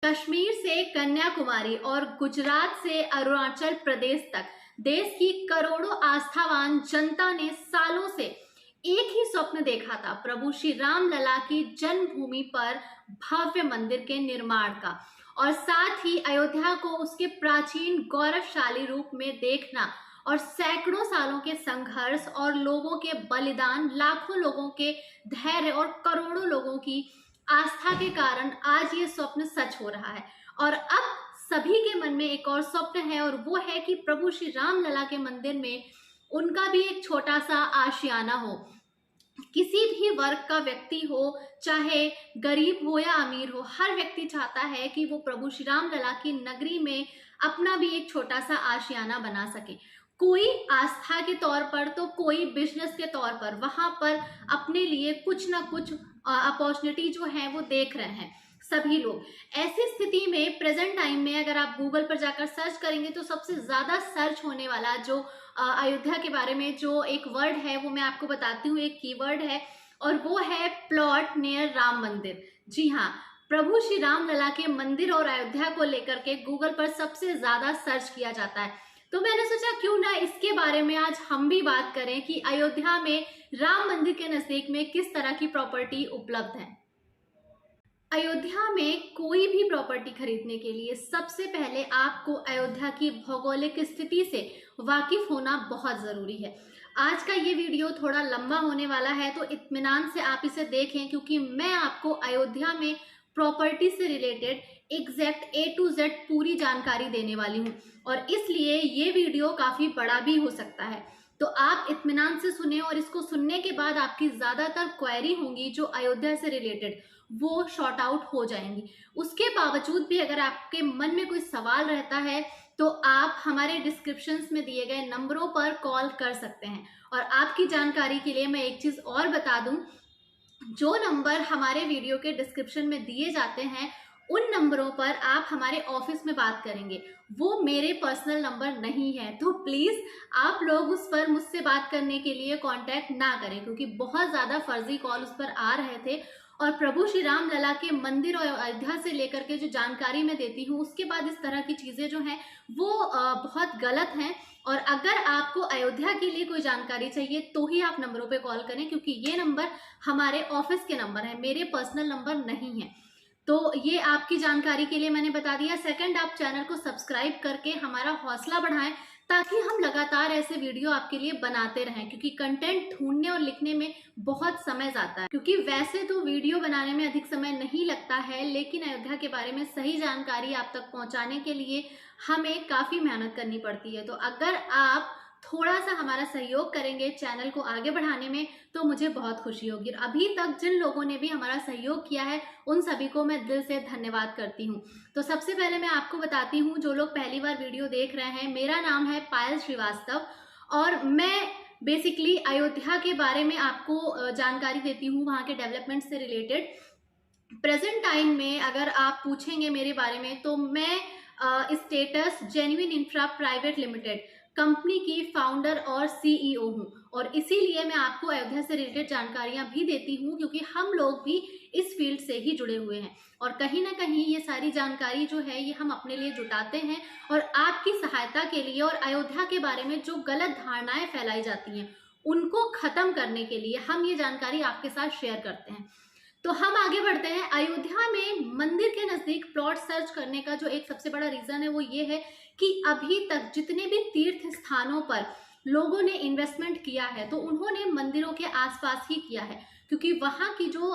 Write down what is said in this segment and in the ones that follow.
कश्मीर से कन्याकुमारी और गुजरात से अरुणाचल प्रदेश तक देश की करोड़ों आस्थावान जनता ने सालों से एक ही स्वप्न देखा था, प्रभु श्री राम लला की जन्मभूमि पर भव्य मंदिर के निर्माण का और साथ ही अयोध्या को उसके प्राचीन गौरवशाली रूप में देखना। और सैकड़ों सालों के संघर्ष और लोगों के बलिदान, लाखों लोगों के धैर्य और करोड़ों लोगों की आस्था के कारण आज ये स्वप्न सच हो रहा है। और अब सभी के मन में एक और स्वप्न है, और वो है कि प्रभु श्री राम लला के मंदिर में उनका भी एक छोटा सा आशियाना हो। किसी भी वर्ग का व्यक्ति हो, चाहे गरीब हो या अमीर हो, हर व्यक्ति चाहता है कि वो प्रभु श्री राम लला की नगरी में अपना भी एक छोटा सा आशियाना बना सके। कोई आस्था के तौर पर तो कोई बिजनेस के तौर पर वहां पर अपने लिए कुछ ना कुछ अपॉर्चुनिटी जो है वो देख रहे हैं सभी लोग। ऐसी स्थिति में प्रेजेंट टाइम में अगर आप गूगल पर जाकर सर्च करेंगे तो सबसे ज्यादा सर्च होने वाला जो अयोध्या के बारे में जो एक वर्ड है वो मैं आपको बताती हूँ, एक कीवर्ड है, और वो है प्लॉट नियर राम मंदिर। जी हाँ, प्रभु श्री राम लला के मंदिर और अयोध्या को लेकर के गूगल पर सबसे ज्यादा सर्च किया जाता है। तो मैंने सोचा क्यों ना इसके बारे में आज हम भी बात करें कि अयोध्या में राम मंदिर के नजदीक में किस तरह की प्रॉपर्टी उपलब्ध है। अयोध्या में कोई भी प्रॉपर्टी खरीदने के लिए सबसे पहले आपको अयोध्या की भौगोलिक स्थिति से वाकिफ होना बहुत जरूरी है। आज का ये वीडियो थोड़ा लंबा होने वाला है, तो इत्मीनान से आप इसे देखें, क्योंकि मैं आपको अयोध्या में प्रॉपर्टी से related exact A to Z पूरी जानकारी देने वाली हूँ, और इसलिए ये वीडियो काफी बड़ा भी हो सकता है। तो आप इत्मीनान से सुने, और इसको सुनने के बाद आपकी ज्यादातर क्वेरी होंगी जो अयोध्या से रिलेटेड वो शॉर्ट आउट हो जाएंगी। उसके बावजूद भी अगर आपके मन में कोई सवाल रहता है तो आप हमारे डिस्क्रिप्शंस में दिए गए नंबरों पर कॉल कर सकते हैं। और आपकी जानकारी के लिए मैं एक चीज और बता दूं, जो नंबर हमारे वीडियो के डिस्क्रिप्शन में दिए जाते हैं उन नंबरों पर आप हमारे ऑफिस में बात करेंगे, वो मेरे पर्सनल नंबर नहीं है। तो प्लीज आप लोग उस पर मुझसे बात करने के लिए कांटेक्ट ना करें, क्योंकि बहुत ज्यादा फर्जी कॉल उस पर आ रहे थे। और प्रभु श्री राम लला के मंदिर और अयोध्या से लेकर के जो जानकारी मैं देती हूँ उसके बाद इस तरह की चीजें जो हैं वो बहुत गलत हैं। और अगर आपको अयोध्या के लिए कोई जानकारी चाहिए तो ही आप नंबरों पे कॉल करें, क्योंकि ये नंबर हमारे ऑफिस के नंबर है, मेरे पर्सनल नंबर नहीं है। तो ये आपकी जानकारी के लिए मैंने बता दिया। सेकंड, आप चैनल को सब्सक्राइब करके हमारा हौसला बढ़ाएं ताकि हम लगातार ऐसे वीडियो आपके लिए बनाते रहें, क्योंकि कंटेंट ढूंढने और लिखने में बहुत समय जाता है। क्योंकि वैसे तो वीडियो बनाने में अधिक समय नहीं लगता है, लेकिन अयोध्या के बारे में सही जानकारी आप तक पहुंचाने के लिए हमें काफी मेहनत करनी पड़ती है। तो अगर आप थोड़ा सा हमारा सहयोग करेंगे चैनल को आगे बढ़ाने में तो मुझे बहुत खुशी होगी। और अभी तक जिन लोगों ने भी हमारा सहयोग किया है उन सभी को मैं दिल से धन्यवाद करती हूँ। तो सबसे पहले मैं आपको बताती हूँ, जो लोग पहली बार वीडियो देख रहे हैं, मेरा नाम है पायल श्रीवास्तव और मैं बेसिकली अयोध्या के बारे में आपको जानकारी देती हूँ, वहाँ के डेवलपमेंट से रिलेटेड। प्रेजेंट टाइम में अगर आप पूछेंगे मेरे बारे में तो मैं status genuine infra private limited company की फाउंडर और CEO हूँ, और इसीलिए मैं आपको अयोध्या से रिलेटेड जानकारियां भी देती हूँ, क्योंकि हम लोग भी इस फील्ड से ही जुड़े हुए हैं। और कहीं ना कहीं ये सारी जानकारी जो है ये हम अपने लिए जुटाते हैं और आपकी सहायता के लिए, और अयोध्या के बारे में जो गलत धारणाएं फैलाई जाती हैं उनको खत्म करने के लिए हम ये जानकारी आपके साथ शेयर करते हैं। तो हम आगे बढ़ते हैं। अयोध्या में मंदिर के नजदीक प्लॉट सर्च करने का जो एक सबसे बड़ा रीजन है वो ये है कि अभी तक जितने भी तीर्थ स्थानों पर लोगों ने इन्वेस्टमेंट किया है तो उन्होंने मंदिरों के आसपास ही किया है, क्योंकि वहाँ की जो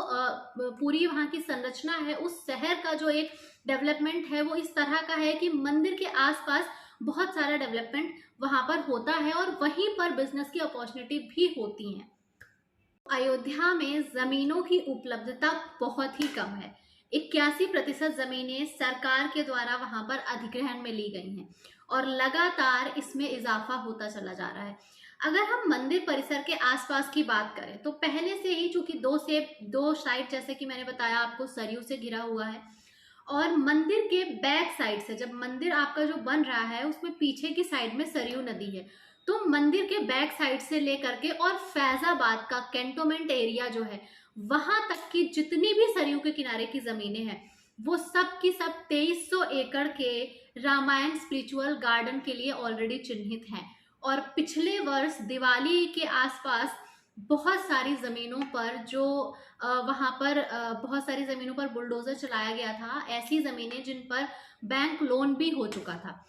पूरी वहाँ की संरचना है, उस शहर का जो एक डेवलपमेंट है वो इस तरह का है कि मंदिर के आसपास बहुत सारा डेवलपमेंट वहाँ पर होता है और वहीं पर बिजनेस की अपॉर्चुनिटी भी होती हैं। अयोध्या में जमीनों की उपलब्धता बहुत ही कम है। 81% जमीनें सरकार के द्वारा वहां पर अधिग्रहण में ली गई हैं और लगातार इसमें इजाफा होता चला जा रहा है। अगर हम मंदिर परिसर के आसपास की बात करें तो पहले से ही चूंकि दो साइड, जैसे कि मैंने बताया आपको, सरयू से घिरा हुआ है, और मंदिर के बैक साइड से, जब मंदिर आपका जो बन रहा है उसमें पीछे की साइड में सरयू नदी है, तो मंदिर के बैक साइड से लेकर के और फैजाबाद का कैंटोनमेंट एरिया जो है वहां तक की जितनी भी सरयू के किनारे की जमीनें हैं वो सब की सब 2300 एकड़ के रामायण स्पिरिचुअल गार्डन के लिए ऑलरेडी चिन्हित हैं। और पिछले वर्ष दिवाली के आसपास बहुत सारी जमीनों पर जो वहां पर बहुत सारी जमीनों पर बुलडोजर चलाया गया था, ऐसी जमीनें जिन पर बैंक लोन भी हो चुका था।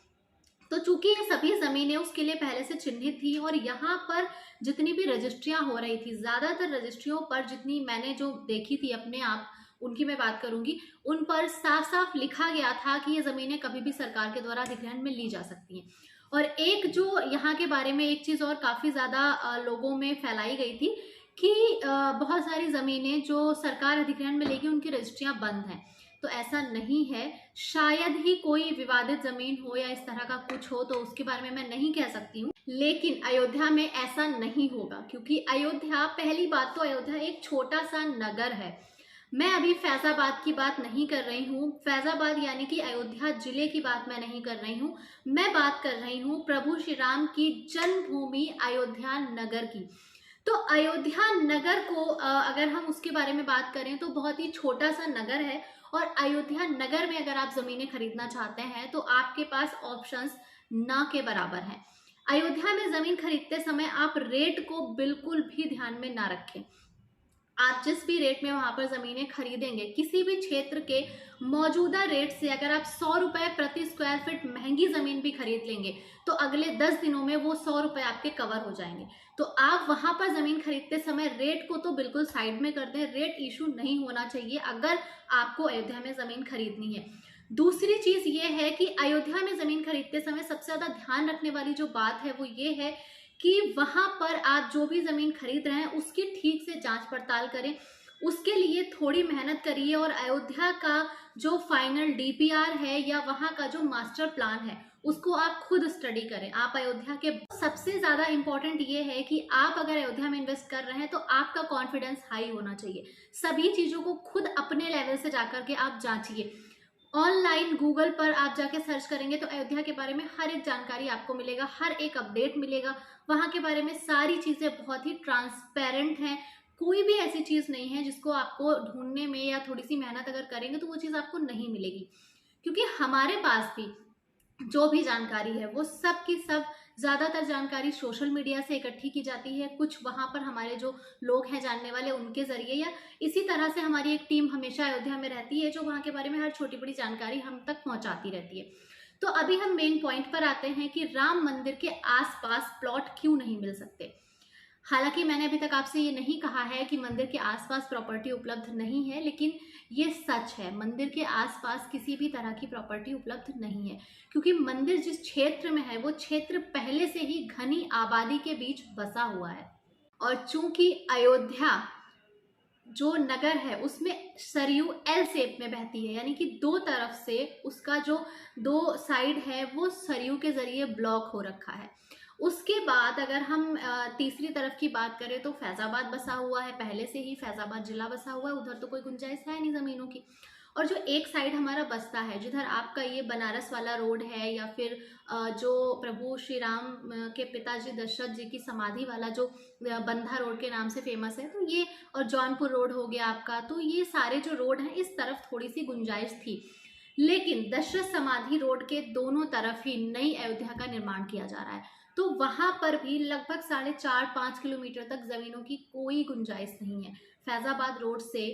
तो चूंकि ये सभी जमीनें उसके लिए पहले से चिन्हित थी और यहाँ पर जितनी भी रजिस्ट्रियां हो रही थी, ज्यादातर रजिस्ट्रियों पर जितनी मैंने जो देखी थी अपने आप, उनकी मैं बात करूंगी, उन पर साफ साफ लिखा गया था कि ये जमीनें कभी भी सरकार के द्वारा अधिग्रहण में ली जा सकती हैं। और एक जो यहाँ के बारे में एक चीज और काफी ज्यादा लोगों में फैलाई गई थी कि बहुत सारी जमीनें जो सरकार अधिग्रहण में लेगी उनकी रजिस्ट्रियां बंद हैं। तो ऐसा नहीं है, शायद ही कोई विवादित जमीन हो या इस तरह का कुछ हो, तो उसके बारे में मैं नहीं कह सकती हूँ। लेकिन अयोध्या में ऐसा नहीं होगा, क्योंकि अयोध्या, पहली बात तो अयोध्या एक छोटा सा नगर है। मैं अभी फैजाबाद की बात नहीं कर रही हूँ, फैजाबाद यानी कि अयोध्या जिले की बात मैं नहीं कर रही हूँ। मैं बात कर रही हूँ प्रभु श्री राम की जन्मभूमि अयोध्या नगर की। तो अयोध्या नगर को अगर हम उसके बारे में बात करें तो बहुत ही छोटा सा नगर है। और अयोध्या नगर में अगर आप जमीनें खरीदना चाहते हैं तो आपके पास ऑप्शंस ना के बराबर हैं। अयोध्या में जमीन खरीदते समय आप रेट को बिल्कुल भी ध्यान में ना रखें। आप जिस भी रेट में वहां पर जमीनें खरीदेंगे, किसी भी क्षेत्र के मौजूदा रेट से अगर आप 100 रुपए प्रति स्क्वायर फीट महंगी जमीन भी खरीद लेंगे तो अगले 10 दिनों में वो 100 रुपए आपके कवर हो जाएंगे। तो आप वहां पर जमीन खरीदते समय रेट को तो बिल्कुल साइड में कर दें, रेट इशू नहीं होना चाहिए अगर आपको अयोध्या में जमीन खरीदनी है। दूसरी चीज ये है कि अयोध्या में जमीन खरीदते समय सबसे ज्यादा ध्यान रखने वाली जो बात है वो ये है कि वहां पर आप जो भी जमीन खरीद रहे हैं उसकी ठीक से जांच पड़ताल करें, उसके लिए थोड़ी मेहनत करिए। और अयोध्या का जो फाइनल डीपीआर है या वहां का जो मास्टर प्लान है उसको आप खुद स्टडी करें। आप अयोध्या के, सबसे ज्यादा इंपॉर्टेंट ये है कि आप अगर अयोध्या में इन्वेस्ट कर रहे हैं तो आपका कॉन्फिडेंस हाई होना चाहिए। सभी चीजों को खुद अपने लेवल से जाकर के आप जांचिए। ऑनलाइन गूगल पर आप जाके सर्च करेंगे तो अयोध्या के बारे में हर एक जानकारी आपको मिलेगा, हर एक अपडेट मिलेगा। वहां के बारे में सारी चीजें बहुत ही ट्रांसपेरेंट हैं। कोई भी ऐसी चीज नहीं है जिसको आपको ढूंढने में या थोड़ी सी मेहनत अगर करेंगे तो वो चीज आपको नहीं मिलेगी। क्योंकि हमारे पास भी जो भी जानकारी है वो सब की सब, ज्यादातर जानकारी सोशल मीडिया से इकट्ठी की जाती है, कुछ वहां पर हमारे जो लोग हैं जानने वाले उनके जरिए, या इसी तरह से हमारी एक टीम हमेशा अयोध्या में रहती है जो वहां के बारे में हर छोटी बड़ी जानकारी हम तक पहुंचाती रहती है। तो अभी हम मेन पॉइंट पर आते हैं कि राम मंदिर के आसपास प्लॉट क्यों नहीं मिल सकते। हालांकि मैंने अभी तक आपसे ये नहीं कहा है कि मंदिर के आसपास प्रॉपर्टी उपलब्ध नहीं है, लेकिन ये सच है, मंदिर के आसपास किसी भी तरह की प्रॉपर्टी उपलब्ध नहीं है। क्योंकि मंदिर जिस क्षेत्र में है वो क्षेत्र पहले से ही घनी आबादी के बीच बसा हुआ है। और चूंकि अयोध्या जो नगर है उसमें सरयू एल शेप में बहती है, यानी कि दो तरफ से उसका जो दो साइड है वो सरयू के जरिए ब्लॉक हो रखा है। उसके बाद अगर हम तीसरी तरफ की बात करें तो फैजाबाद बसा हुआ है, पहले से ही फैजाबाद जिला बसा हुआ है, उधर तो कोई गुंजाइश है नहीं जमीनों की। और जो एक साइड हमारा बस्ता है, जिधर आपका ये बनारस वाला रोड है, या फिर जो प्रभु श्री राम के पिताजी दशरथ जी की समाधि वाला जो बंधा रोड के नाम से फेमस है, तो ये, और जौनपुर रोड हो गया आपका, तो ये सारे जो रोड हैं इस तरफ थोड़ी सी गुंजाइश थी। लेकिन दशरथ समाधि रोड के दोनों तरफ ही नई अयोध्या का निर्माण किया जा रहा है, तो वहां पर भी लगभग 4.5-5 किलोमीटर तक जमीनों की कोई गुंजाइश नहीं है। फैजाबाद रोड से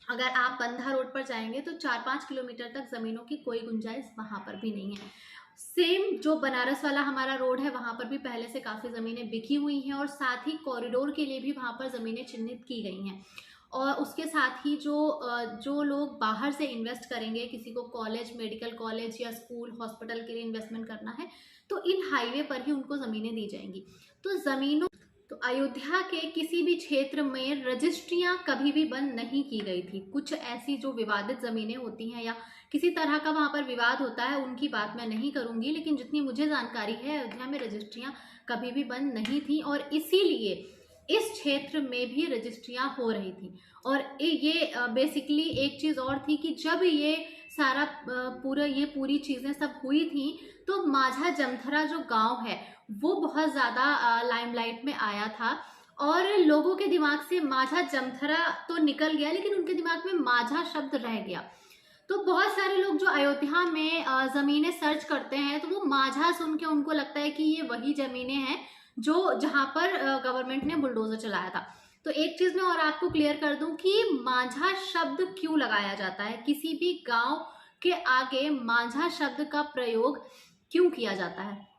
अगर आप बंधा रोड पर जाएंगे तो 4-5 किलोमीटर तक जमीनों की कोई गुंजाइश वहां पर भी नहीं है। सेम जो बनारस वाला हमारा रोड है वहां पर भी पहले से काफी जमीनें बिकी हुई हैं, और साथ ही कॉरिडोर के लिए भी वहां पर जमीनें चिन्हित की गई हैं। और उसके साथ ही जो लोग बाहर से इन्वेस्ट करेंगे, किसी को कॉलेज, मेडिकल कॉलेज या स्कूल, हॉस्पिटल के लिए इन्वेस्टमेंट करना है, तो इन हाईवे पर ही उनको ज़मीनें दी जाएंगी। तो अयोध्या के किसी भी क्षेत्र में रजिस्ट्रियां कभी भी बंद नहीं की गई थी। कुछ ऐसी जो विवादित ज़मीनें होती हैं या किसी तरह का वहाँ पर विवाद होता है उनकी बात मैं नहीं करूँगी, लेकिन जितनी मुझे जानकारी है अयोध्या में रजिस्ट्रियां कभी भी बंद नहीं थी, और इसीलिए इस क्षेत्र में भी रजिस्ट्रियां हो रही थी। और ये बेसिकली एक चीज़ और थी कि जब ये सारा पूरी चीज़ें सब हुई थी तो माझा जमथरा जो गांव है वो बहुत ज़्यादा लाइमलाइट में आया था, और लोगों के दिमाग से माझा जमथरा तो निकल गया लेकिन उनके दिमाग में माझा शब्द रह गया। तो बहुत सारे लोग जो अयोध्या में जमीनें सर्च करते हैं तो वो माझा सुन के उनको लगता है कि ये वही जमीनें हैं जो जहां पर गवर्नमेंट ने बुलडोजर चलाया था। तो एक चीज मैं और आपको क्लियर कर दूं कि माझा शब्द क्यों लगाया जाता है, किसी भी गांव के आगे माझा शब्द का प्रयोग क्यों किया जाता है।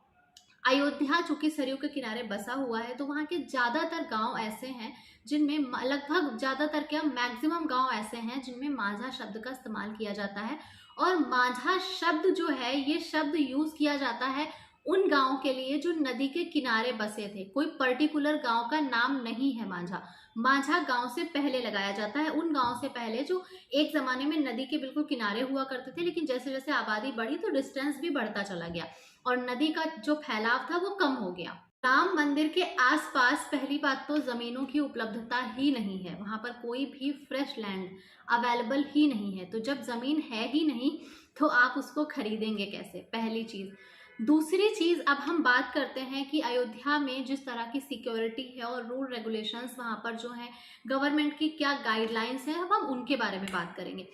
अयोध्या चूंकि सरयू के किनारे बसा हुआ है तो वहाँ के ज्यादातर गांव ऐसे हैं जिनमें लगभग ज्यादातर क्या मैक्सिमम गांव ऐसे हैं जिनमें माझा शब्द का इस्तेमाल किया जाता है। और माझा शब्द जो है ये शब्द यूज किया जाता है उन गांव के लिए जो नदी के किनारे बसे थे। कोई पर्टिकुलर गांव का नाम नहीं है माझा। माझा गांव से पहले लगाया जाता है, उन गांव से पहले जो एक जमाने में नदी के बिल्कुल किनारे हुआ करते थे, लेकिन जैसे जैसे आबादी बढ़ी तो डिस्टेंस भी बढ़ता चला गया और नदी का जो फैलाव था वो कम हो गया। राम मंदिर के आसपास पहली बात तो जमीनों की उपलब्धता ही नहीं है, वहां पर कोई भी फ्रेश लैंड अवेलेबल ही नहीं है। तो जब जमीन है ही नहीं तो आप उसको खरीदेंगे कैसे, पहली चीज। दूसरी चीज, अब हम बात करते हैं कि अयोध्या में जिस तरह की सिक्योरिटी है और रूल रेगुलेशंस वहां पर जो है, गवर्नमेंट की क्या गाइडलाइंस है, अब हम उनके बारे में बात करेंगे।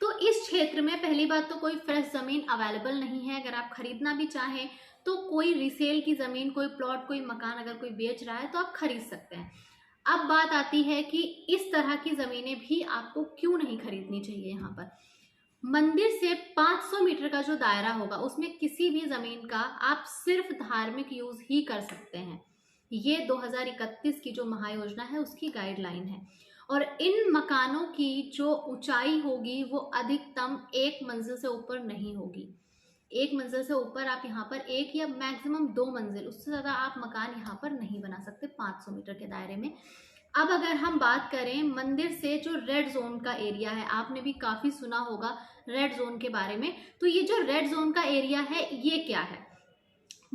तो इस क्षेत्र में पहली बात तो कोई फ्रेश जमीन अवेलेबल नहीं है। अगर आप खरीदना भी चाहें तो कोई रिसेल की जमीन, कोई प्लॉट, कोई मकान अगर कोई बेच रहा है तो आप खरीद सकते हैं। अब बात आती है कि इस तरह की जमीनें भी आपको क्यों नहीं खरीदनी चाहिए। यहाँ पर मंदिर से 500 मीटर का जो दायरा होगा उसमें किसी भी जमीन का आप सिर्फ धार्मिक यूज ही कर सकते हैं। ये 2031 की जो महायोजना है उसकी गाइडलाइन है। और इन मकानों की जो ऊंचाई होगी वो अधिकतम 1 मंजिल से ऊपर नहीं होगी। 1 मंजिल से ऊपर आप यहाँ पर 1 या मैक्सिमम 2 मंजिल, उससे ज़्यादा आप मकान यहाँ पर नहीं बना सकते 500 मीटर के दायरे में। अब अगर हम बात करें मंदिर से जो रेड जोन का एरिया है, आपने भी काफ़ी सुना होगा रेड जोन के बारे में। तो ये जो रेड जोन का एरिया है ये क्या है,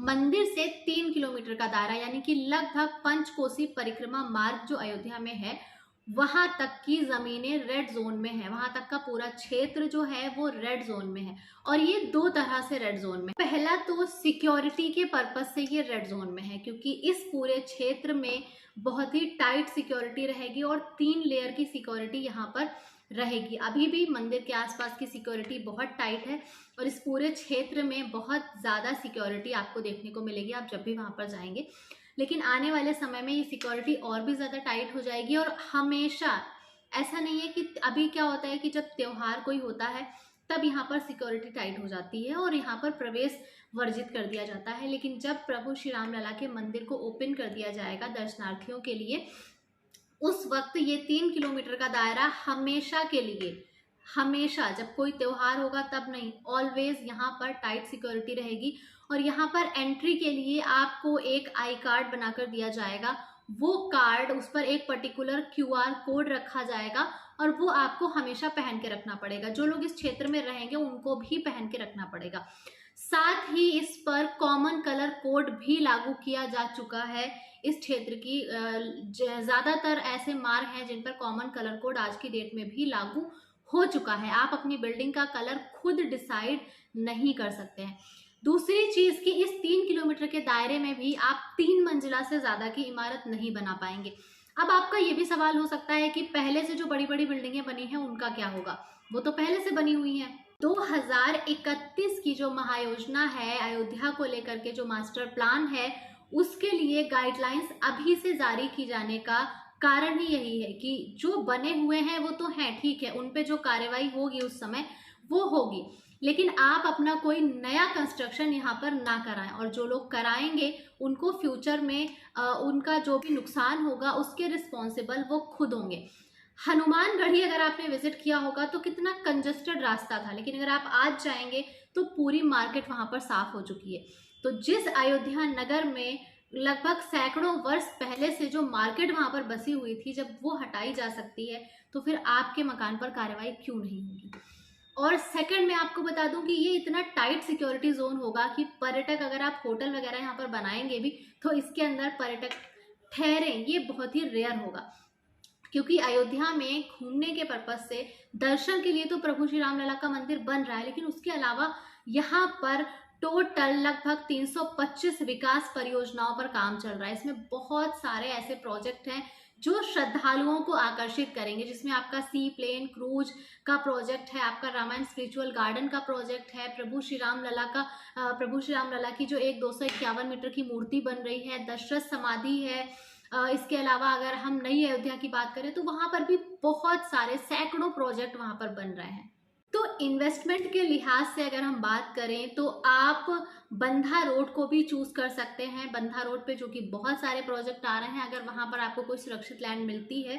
मंदिर से 3 किलोमीटर का दायरा, यानी कि लगभग पंचकोसी परिक्रमा मार्ग जो अयोध्या में है वहां तक की जमीनें रेड जोन में है। वहां तक का पूरा क्षेत्र जो है वो रेड जोन में है। और ये 2 तरह से रेड जोन में, पहला तो सिक्योरिटी के पर्पज से ये रेड जोन में है क्योंकि इस पूरे क्षेत्र में बहुत ही टाइट सिक्योरिटी रहेगी और 3 लेयर की सिक्योरिटी यहाँ पर रहेगी। अभी भी मंदिर के आसपास की सिक्योरिटी बहुत टाइट है और इस पूरे क्षेत्र में बहुत ज़्यादा सिक्योरिटी आपको देखने को मिलेगी आप जब भी वहाँ पर जाएंगे। लेकिन आने वाले समय में ये सिक्योरिटी और भी ज़्यादा टाइट हो जाएगी। और हमेशा ऐसा नहीं है कि अभी क्या होता है कि जब त्यौहार कोई होता है तब यहाँ पर सिक्योरिटी टाइट हो जाती है और यहाँ पर प्रवेश वर्जित कर दिया जाता है, लेकिन जब प्रभु श्री राम लला के मंदिर को ओपन कर दिया जाएगा दर्शनार्थियों के लिए उस वक्त ये 3 किलोमीटर का दायरा हमेशा के लिए, हमेशा जब कोई त्यौहार होगा तब नहीं, ऑलवेज यहाँ पर टाइट सिक्योरिटी रहेगी। और यहाँ पर एंट्री के लिए आपको एक आई कार्ड बनाकर दिया जाएगा। वो कार्ड, उस पर एक पर्टिकुलर QR कोड रखा जाएगा और वो आपको हमेशा पहन के रखना पड़ेगा। जो लोग इस क्षेत्र में रहेंगे उनको भी पहन के रखना पड़ेगा। साथ ही इस पर कॉमन कलर कोड भी लागू किया जा चुका है। इस क्षेत्र की ज़्यादातर ऐसे मार्ग हैं जिन पर कॉमन कलर कोड आज की डेट में भी लागू हो चुका है। आप अपनी बिल्डिंग का कलर खुद डिसाइड नहीं कर सकते हैं। दूसरी चीज कि इस 3 किलोमीटर के दायरे में भी आप 3 मंजिला से ज्यादा की इमारत नहीं बना पाएंगे। अब आपका ये भी सवाल हो सकता है कि पहले से जो बड़ी बड़ी बिल्डिंगें बनी हैं उनका क्या होगा, वो तो पहले से बनी हुई हैं। 2031 की जो महायोजना है अयोध्या को लेकर के, जो मास्टर प्लान है, उसके लिए गाइडलाइंस अभी से जारी की जाने का कारण ही यही है कि जो बने हुए हैं वो तो हैं, ठीक है, उन पे जो कार्रवाई होगी उस समय वो होगी, लेकिन आप अपना कोई नया कंस्ट्रक्शन यहाँ पर ना कराएं। और जो लोग कराएंगे उनको फ्यूचर में उनका जो भी नुकसान होगा उसके रिस्पॉन्सिबल वो खुद होंगे। हनुमानगढ़ी अगर आपने विजिट किया होगा तो कितना कंजस्टेड रास्ता था, लेकिन अगर आप आज जाएंगे तो पूरी मार्केट वहाँ पर साफ हो चुकी है। तो जिस अयोध्या नगर में लगभग सैकड़ों वर्ष पहले से जो मार्केट वहाँ पर बसी हुई थी, जब वो हटाई जा सकती है तो फिर आपके मकान पर कार्रवाई क्यों नहीं होगी। और सेकंड मैं आपको बता दूं कि ये इतना टाइट सिक्योरिटी जोन होगा कि पर्यटक, अगर आप होटल वगैरह यहाँ पर बनाएंगे भी तो इसके अंदर पर्यटक ठहरें ये बहुत ही रेयर होगा, क्योंकि अयोध्या में घूमने के पर्पज से दर्शन के लिए तो प्रभु श्री राम लला का मंदिर बन रहा है, लेकिन उसके अलावा यहाँ पर टोटल लगभग 325 विकास परियोजनाओं पर काम चल रहा है। इसमें बहुत सारे ऐसे प्रोजेक्ट हैं जो श्रद्धालुओं को आकर्षित करेंगे, जिसमें आपका सी प्लेन क्रूज का प्रोजेक्ट है, आपका रामायण स्पिरिचुअल गार्डन का प्रोजेक्ट है, प्रभु श्री राम लला की जो एक 251 मीटर की मूर्ति बन रही है, दशरथ समाधि है। इसके अलावा अगर हम नई अयोध्या की बात करें तो वहां पर भी बहुत सारे सैकड़ों प्रोजेक्ट वहां पर बन रहे हैं। तो इन्वेस्टमेंट के लिहाज से अगर हम बात करें तो आप बंधा रोड को भी चूज कर सकते हैं। बंधा रोड पे जो कि बहुत सारे प्रोजेक्ट आ रहे हैं, अगर वहां पर आपको कोई सुरक्षित लैंड मिलती है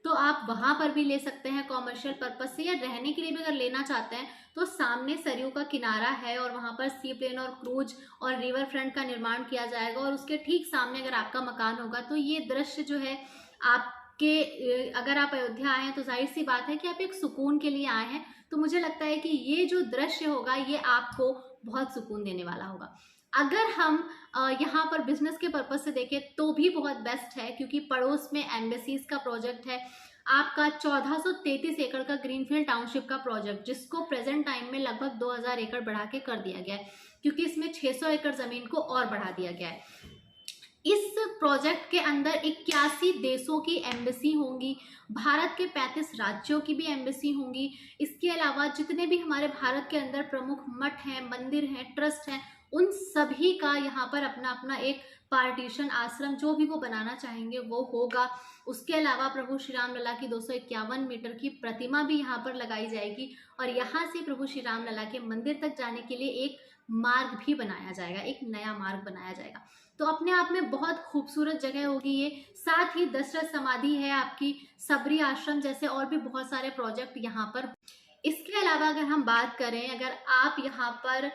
तो आप वहां पर भी ले सकते हैं कॉमर्शियल पर्पज से, या रहने के लिए भी अगर लेना चाहते हैं तो सामने सरयू का किनारा है और वहां पर सी प्लेन और क्रूज और रिवर फ्रंट का निर्माण किया जाएगा, और उसके ठीक सामने अगर आपका मकान होगा तो ये दृश्य जो है आपके, अगर आप अयोध्या आए हैं तो जाहिर सी बात है कि आप एक सुकून के लिए आए हैं, तो मुझे लगता है कि ये जो दृश्य होगा ये आपको बहुत सुकून देने वाला होगा। अगर हम यहाँ पर बिजनेस के पर्पज से देखें तो भी बहुत बेस्ट है, क्योंकि पड़ोस में एम्बेसीज का प्रोजेक्ट है, आपका 1433 एकड़ का ग्रीनफील्ड टाउनशिप का प्रोजेक्ट, जिसको प्रेजेंट टाइम में लगभग 2000 एकड़ बढ़ा के कर दिया गया है, क्योंकि इसमें 600 एकड़ जमीन को और बढ़ा दिया गया है। इस प्रोजेक्ट के अंदर 81 देशों की एम्बेसी होंगी, भारत के 35 राज्यों की भी एम्बेसी होंगी। इसके अलावा जितने भी हमारे भारत के अंदर प्रमुख मठ हैं, मंदिर हैं, ट्रस्ट हैं, उन सभी का यहाँ पर अपना अपना एक पार्टीशन आश्रम जो भी वो बनाना चाहेंगे वो होगा। उसके अलावा प्रभु श्री राम लला की 251 मीटर की प्रतिमा भी यहाँ पर लगाई जाएगी, और यहाँ से प्रभु श्री राम लला के मंदिर तक जाने के लिए एक मार्ग भी बनाया जाएगा, एक नया मार्ग बनाया जाएगा। तो अपने आप में बहुत खूबसूरत जगह होगी ये। साथ ही दशरथ समाधि है आपकी, सबरी आश्रम जैसे और भी बहुत सारे प्रोजेक्ट यहाँ पर। इसके अलावा अगर हम बात करें, अगर आप यहाँ पर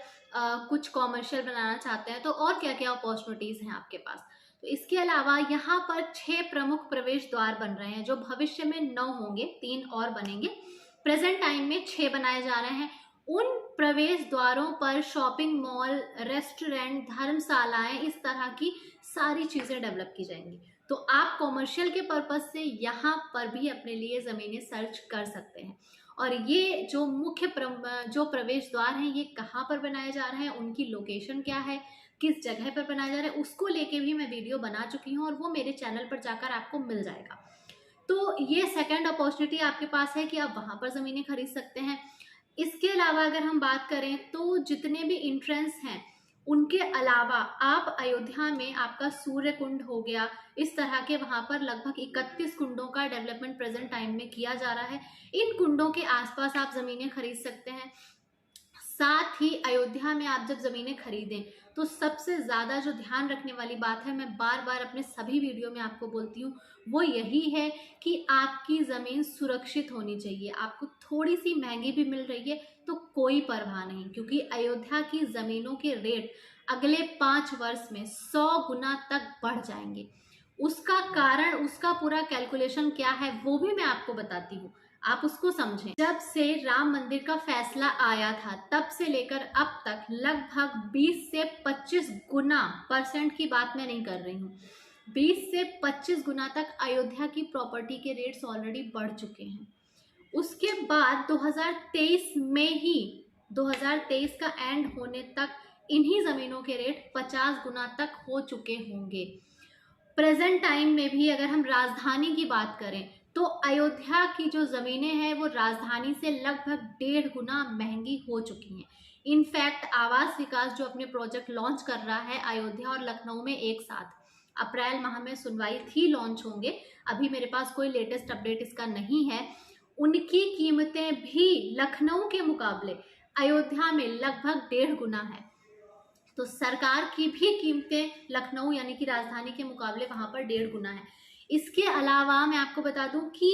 कुछ कॉमर्शियल बनाना चाहते हैं तो और क्या क्या अपॉर्चुनिटीज हैं आपके पास। तो इसके अलावा यहाँ पर 6 प्रमुख प्रवेश द्वार बन रहे हैं, जो भविष्य में 9 होंगे, 3 और बनेंगे। प्रेजेंट टाइम में 6 बनाए जा रहे हैं। उन प्रवेश द्वारों पर शॉपिंग मॉल, रेस्टोरेंट, धर्मशालाएं, इस तरह की सारी चीजें डेवलप की जाएंगी। तो आप कॉमर्शियल के पर्पज से यहाँ पर भी अपने लिए जमीनें सर्च कर सकते हैं। और ये जो मुख्य जो प्रवेश द्वार हैं ये कहाँ पर बनाए जा रहे हैं, उनकी लोकेशन क्या है, किस जगह पर बनाया जा रहा है, उसको लेके भी मैं वीडियो बना चुकी हूँ और वो मेरे चैनल पर जाकर आपको मिल जाएगा। तो ये सेकंड अपॉर्चुनिटी आपके पास है कि आप वहाँ पर ज़मीनें खरीद सकते हैं। इसके अलावा अगर हम बात करें तो जितने भी इंट्रेंस हैं उनके अलावा आप अयोध्या में आपका सूर्य कुंड हो गया, इस तरह के वहाँ पर लगभग 31 कुंडों का डेवलपमेंट प्रेजेंट टाइम में किया जा रहा है। इन कुंडों के आसपास आप ज़मीनें खरीद सकते हैं। साथ ही अयोध्या में आप जब ज़मीनें खरीदें तो सबसे ज़्यादा जो ध्यान रखने वाली बात है, मैं बार बार अपने सभी वीडियो में आपको बोलती हूँ, वो यही है कि आपकी ज़मीन सुरक्षित होनी चाहिए। आपको थोड़ी सी महंगी भी मिल रही है तो कोई परवाह नहीं, क्योंकि अयोध्या की ज़मीनों के रेट अगले 5 वर्ष में 100 गुना तक बढ़ जाएंगे। उसका कारण, उसका पूरा कैलकुलेशन क्या है वो भी मैं आपको बताती हूँ, आप उसको समझें। जब से राम मंदिर का फैसला आया था तब से लेकर अब तक लगभग 20 से 25 गुना, परसेंट की बात मैं नहीं कर रही हूँ, 20 से 25 गुना तक अयोध्या की प्रॉपर्टी के रेट्स ऑलरेडी बढ़ चुके हैं। उसके बाद 2023 में ही, 2023 का एंड होने तक इन्हीं ज़मीनों के रेट 50 गुना तक हो चुके होंगे। प्रेजेंट टाइम में भी अगर हम राजधानी की बात करें तो अयोध्या की जो ज़मीनें हैं वो राजधानी से लगभग 1.5 गुना महंगी हो चुकी हैं। इनफैक्ट आवास विकास जो अपने प्रोजेक्ट लॉन्च कर रहा है अयोध्या और लखनऊ में एक साथ, अप्रैल माह में सुनवाई थी, लॉन्च होंगे, अभी मेरे पास कोई लेटेस्ट अपडेट इसका नहीं है। उनकी कीमतें भी लखनऊ के मुकाबले अयोध्या में लगभग 1.5 गुना है। तो सरकार की भी कीमतें लखनऊ यानी कि राजधानी के मुकाबले वहाँ पर 1.5 गुना है। इसके अलावा मैं आपको बता दूं कि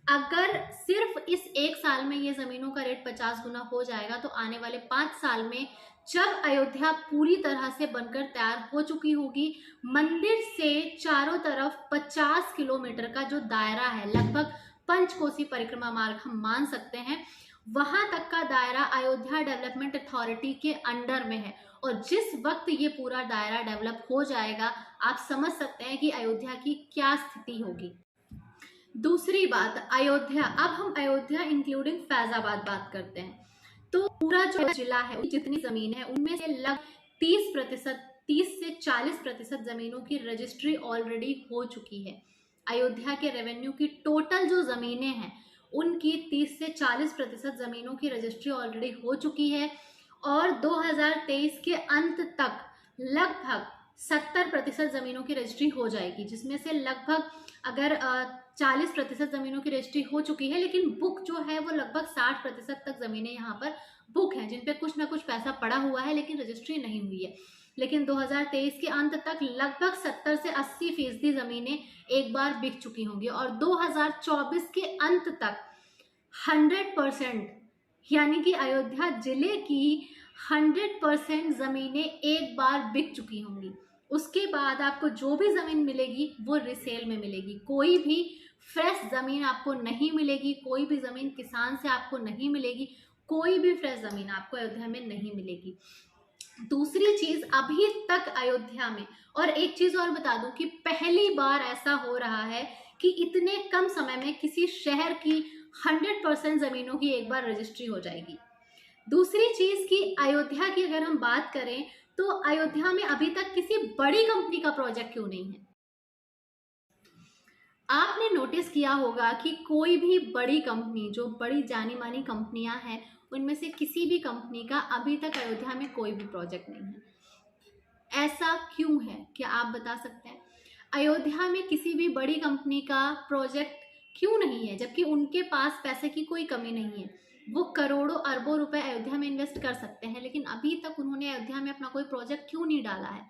अगर सिर्फ इस 1 साल में ये ज़मीनों का रेट 50 गुना हो जाएगा तो आने वाले 5 साल में जब अयोध्या पूरी तरह से बनकर तैयार हो चुकी होगी, मंदिर से चारों तरफ 50 किलोमीटर का जो दायरा है, लगभग पंचकोसी परिक्रमा मार्ग हम मान सकते हैं, वहां तक का दायरा अयोध्या डेवलपमेंट अथॉरिटी के अंडर में है। और जिस वक्त ये पूरा दायरा डेवलप हो जाएगा आप समझ सकते हैं कि अयोध्या की क्या स्थिति होगी। दूसरी बात, अयोध्या, अब हम अयोध्या इंक्लूडिंग फैजाबाद बात करते हैं तो पूरा जो जिला है, जितनी जमीन है उनमें से लगभग 30 से 40% जमीनों की रजिस्ट्री ऑलरेडी हो चुकी है। अयोध्या के रेवेन्यू की टोटल जो ज़मीनें हैं उनकी 30 से 40% ज़मीनों की रजिस्ट्री ऑलरेडी हो चुकी है और 2023 के अंत तक लगभग 70% ज़मीनों की रजिस्ट्री हो जाएगी, जिसमें से लगभग अगर 40% ज़मीनों की रजिस्ट्री हो चुकी है, लेकिन बुक जो है वो लगभग 60% तक ज़मीनें यहाँ पर बुक हैं, जिन पे कुछ ना कुछ पैसा पड़ा हुआ है लेकिन रजिस्ट्री नहीं हुई है। लेकिन 2023 के अंत तक लगभग 70 से 80% ज़मीनें एक बार बिक चुकी होंगी और 2024 के अंत तक 100% यानी कि अयोध्या जिले की 100% ज़मीनें एक बार बिक चुकी होंगी। उसके बाद आपको जो भी ज़मीन मिलेगी वो रिसेल में मिलेगी, कोई भी फ्रेश ज़मीन आपको नहीं मिलेगी, कोई भी ज़मीन किसान से आपको नहीं मिलेगी, कोई भी फ्रेश ज़मीन आपको अयोध्या में नहीं मिलेगी। दूसरी चीज़, अभी तक अयोध्या में, और एक चीज़ और बता दूं कि पहली बार ऐसा हो रहा है कि इतने कम समय में किसी शहर की 100% ज़मीनों की एक बार रजिस्ट्री हो जाएगी। दूसरी चीज़ कि अयोध्या की अगर हम बात करें तो अयोध्या में अभी तक किसी बड़ी कंपनी का प्रोजेक्ट क्यों नहीं है। आपने नोटिस किया होगा कि कोई भी बड़ी कंपनी, जो बड़ी जानी मानी कंपनियां हैं, उनमें से किसी भी कंपनी का अभी तक अयोध्या में कोई भी प्रोजेक्ट नहीं है। ऐसा क्यों है, क्या आप बता सकते हैं? अयोध्या में किसी भी बड़ी कंपनी का प्रोजेक्ट क्यों नहीं है, जबकि उनके पास पैसे की कोई कमी नहीं है, वो करोड़ों अरबों रुपए अयोध्या में इन्वेस्ट कर सकते हैं, लेकिन अभी तक उन्होंने अयोध्या में अपना कोई प्रोजेक्ट क्यों नहीं डाला है?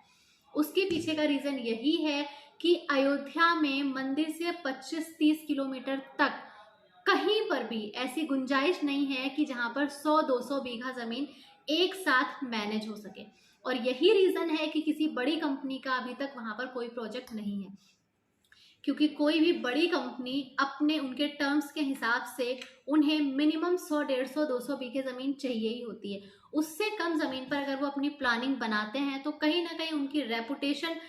उसके पीछे का रीज़न यही है कि अयोध्या में मंदिर से 25-30 किलोमीटर तक कहीं पर भी ऐसी गुंजाइश नहीं है कि जहां पर 100-200 बीघा ज़मीन एक साथ मैनेज हो सके, और यही रीज़न है कि किसी बड़ी कंपनी का अभी तक वहां पर कोई प्रोजेक्ट नहीं है, क्योंकि कोई भी बड़ी कंपनी अपने उनके टर्म्स के हिसाब से उन्हें मिनिमम 100, 150, 200 बीघे ज़मीन चाहिए ही होती है। उससे कम ज़मीन पर अगर वो अपनी प्लानिंग बनाते हैं तो कहीं ना कहीं उनकी रेपुटेशन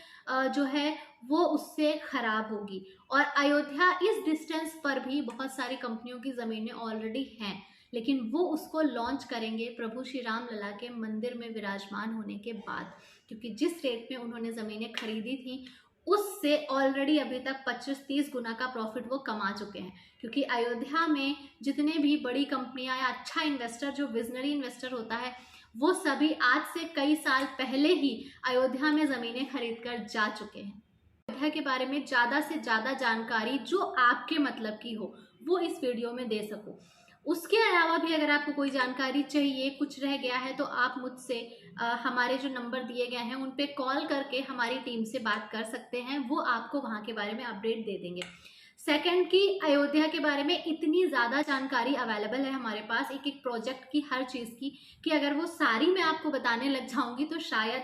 जो है वो उससे ख़राब होगी। और अयोध्या इस डिस्टेंस पर भी बहुत सारी कंपनियों की ज़मीनें ऑलरेडी हैं, लेकिन वो उसको लॉन्च करेंगे प्रभु श्री राम लला के मंदिर में विराजमान होने के बाद, क्योंकि जिस रेट में उन्होंने ज़मीनें खरीदी थी उससे ऑलरेडी अभी तक 25-30 गुना का प्रॉफिट वो कमा चुके हैं। क्योंकि अयोध्या में जितने भी बड़ी कंपनियां या अच्छा इन्वेस्टर, जो विजनरी इन्वेस्टर होता है, वो सभी आज से कई साल पहले ही अयोध्या में ज़मीनें खरीद कर जा चुके हैं। अयोध्या के बारे में ज़्यादा से ज़्यादा जानकारी जो आपके मतलब की हो वो इस वीडियो में दे सको। उसके अलावा भी अगर आपको कोई जानकारी चाहिए, कुछ रह गया है, तो आप मुझसे हमारे जो नंबर दिए गए हैं उन पे कॉल करके हमारी टीम से बात कर सकते हैं, वो आपको वहाँ के बारे में अपडेट दे देंगे। सेकंड की अयोध्या के बारे में इतनी ज़्यादा जानकारी अवेलेबल है हमारे पास एक एक प्रोजेक्ट की, हर चीज़ की, कि अगर वो सारी मैं आपको बताने लग जाऊंगी तो शायद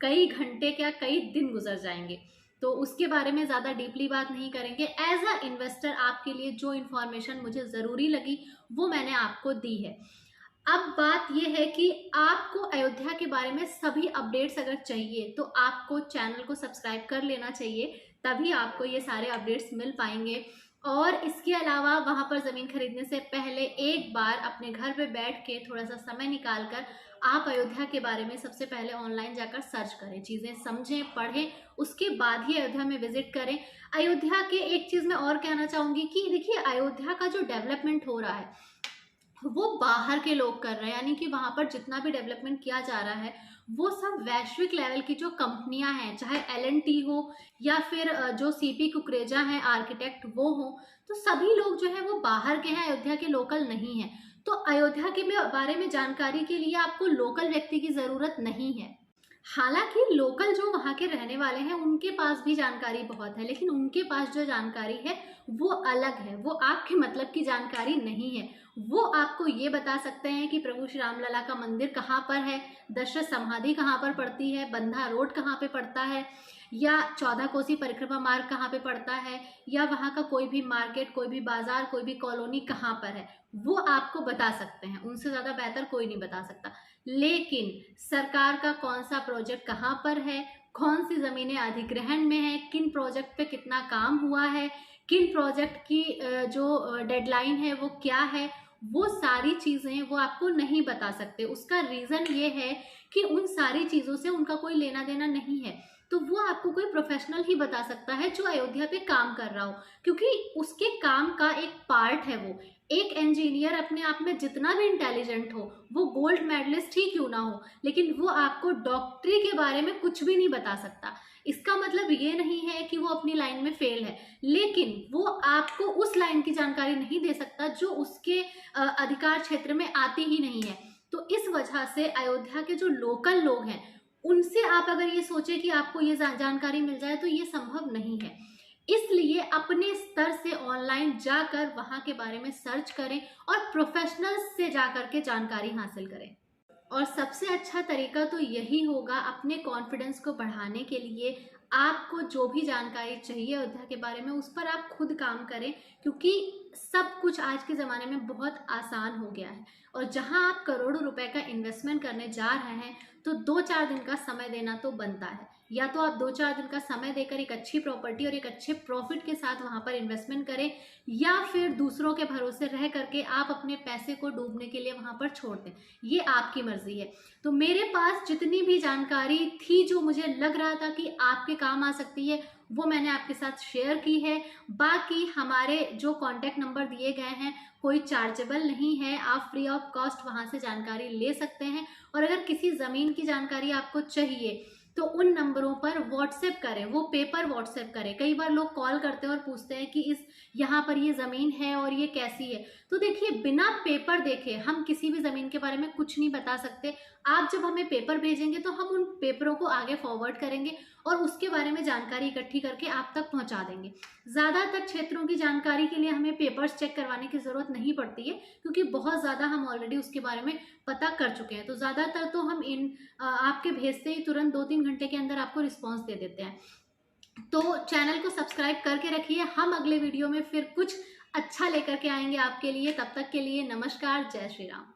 कई घंटे क्या कई दिन गुजर जाएंगे। तो उसके बारे में ज़्यादा डीपली बात नहीं करेंगे। एज अ इन्वेस्टर आपके लिए जो इन्फॉर्मेशन मुझे ज़रूरी लगी वो मैंने आपको दी है। अब बात यह है कि आपको अयोध्या के बारे में सभी अपडेट्स अगर चाहिए तो आपको चैनल को सब्सक्राइब कर लेना चाहिए, तभी आपको ये सारे अपडेट्स मिल पाएंगे। और इसके अलावा वहाँ पर ज़मीन खरीदने से पहले एक बार अपने घर पे बैठ के थोड़ा सा समय निकाल कर आप अयोध्या के बारे में सबसे पहले ऑनलाइन जाकर सर्च करें, चीज़ें समझें, पढ़ें, उसके बाद ही अयोध्या में विजिट करें। अयोध्या के एक चीज़ मैं और कहना चाहूँगी कि देखिए, अयोध्या का जो डेवलपमेंट हो रहा है वो बाहर के लोग कर रहे हैं, यानी कि वहाँ पर जितना भी डेवलपमेंट किया जा रहा है वो सब वैश्विक लेवल की जो कंपनियां हैं, चाहे L&T हो या फिर जो CP कुकरेजा हैं आर्किटेक्ट वो हो, तो सभी लोग जो है वो बाहर के हैं, अयोध्या के लोकल नहीं हैं। तो अयोध्या के बारे में जानकारी के लिए आपको लोकल व्यक्ति की ज़रूरत नहीं है। हालांकि लोकल जो वहाँ के रहने वाले हैं उनके पास भी जानकारी बहुत है, लेकिन उनके पास जो जानकारी है वो अलग है, वो आपके मतलब की जानकारी नहीं है। वो आपको ये बता सकते हैं कि प्रभु श्री राम लला का मंदिर कहाँ पर है, दशरथ समाधि कहाँ पर पड़ती है, बंधा रोड कहाँ पे पड़ता है, या 14 कोसी परिक्रमा मार्ग कहाँ पे पड़ता है, या वहाँ का कोई भी मार्केट, कोई भी बाजार, कोई भी कॉलोनी कहाँ पर है, वो आपको बता सकते हैं। उनसे ज़्यादा बेहतर कोई नहीं बता सकता। लेकिन सरकार का कौन सा प्रोजेक्ट कहाँ पर है, कौन सी ज़मीनें अधिग्रहण में है, किन प्रोजेक्ट पे कितना काम हुआ है, किन प्रोजेक्ट की जो डेडलाइन है वो क्या है, वो सारी चीज़ें वो आपको नहीं बता सकते। उसका रीज़न ये है कि उन सारी चीज़ों से उनका कोई लेना देना नहीं है। तो वो आपको कोई प्रोफेशनल ही बता सकता है जो अयोध्या पे काम कर रहा हो, क्योंकि उसके काम का एक पार्ट है वो। एक इंजीनियर अपने आप में जितना भी इंटेलिजेंट हो, वो गोल्ड मेडलिस्ट ही क्यों ना हो, लेकिन वो आपको डॉक्टरी के बारे में कुछ भी नहीं बता सकता। इसका मतलब ये नहीं है कि वो अपनी लाइन में फेल है, लेकिन वो आपको उस लाइन की जानकारी नहीं दे सकता जो उसके अधिकार क्षेत्र में आती ही नहीं है। तो इस वजह से अयोध्या के जो लोकल लोग हैं, उनसे आप अगर ये सोचे कि आपको ये जानकारी मिल जाए, तो ये संभव नहीं है। इसलिए अपने स्तर से ऑनलाइन जाकर वहां के बारे में सर्च करें और प्रोफेशनल्स से जाकर के जानकारी हासिल करें। और सबसे अच्छा तरीका तो यही होगा अपने कॉन्फिडेंस को बढ़ाने के लिए, आपको जो भी जानकारी चाहिए अयोध्या के बारे में, उस पर आप खुद काम करें, क्योंकि सब कुछ आज के ज़माने में बहुत आसान हो गया है। और जहां आप करोड़ों रुपए का इन्वेस्टमेंट करने जा रहे हैं, तो 2-4 दिन का समय देना तो बनता है। या तो आप 2-4 दिन का समय देकर एक अच्छी प्रॉपर्टी और एक अच्छे प्रॉफिट के साथ वहां पर इन्वेस्टमेंट करें, या फिर दूसरों के भरोसे रह करके आप अपने पैसे को डूबने के लिए वहां पर छोड़ दें। ये आपकी मर्जी है। तो मेरे पास जितनी भी जानकारी थी जो मुझे लग रहा था कि आपके काम आ सकती है, वो मैंने आपके साथ शेयर की है। बाकी हमारे जो कॉन्टैक्ट नंबर दिए गए हैं, कोई चार्जेबल नहीं है, आप फ्री ऑफ कॉस्ट वहां से जानकारी ले सकते हैं। और अगर किसी ज़मीन की जानकारी आपको चाहिए तो उन नंबरों पर व्हाट्सएप करें, वो पेपर व्हाट्सएप करें। कई बार लोग कॉल करते हैं और पूछते हैं कि इस यहाँ पर ये ज़मीन है और ये कैसी है। तो देखिए, बिना पेपर देखे हम किसी भी ज़मीन के बारे में कुछ नहीं बता सकते। आप जब हमें पेपर भेजेंगे तो हम उन पेपरों को आगे फॉरवर्ड करेंगे और उसके बारे में जानकारी इकट्ठी करके आप तक पहुंचा देंगे। ज़्यादातर क्षेत्रों की जानकारी के लिए हमें पेपर्स चेक करवाने की ज़रूरत नहीं पड़ती है, क्योंकि बहुत ज़्यादा हम ऑलरेडी उसके बारे में पता कर चुके हैं। तो ज़्यादातर तो हम आपके भेजते ही तुरंत 2-3 घंटे के अंदर आपको रिस्पॉन्स दे देते हैं। तो चैनल को सब्सक्राइब करके रखिए। हम अगले वीडियो में फिर कुछ अच्छा लेकर के आएंगे आपके लिए। तब तक के लिए नमस्कार, जय श्री राम।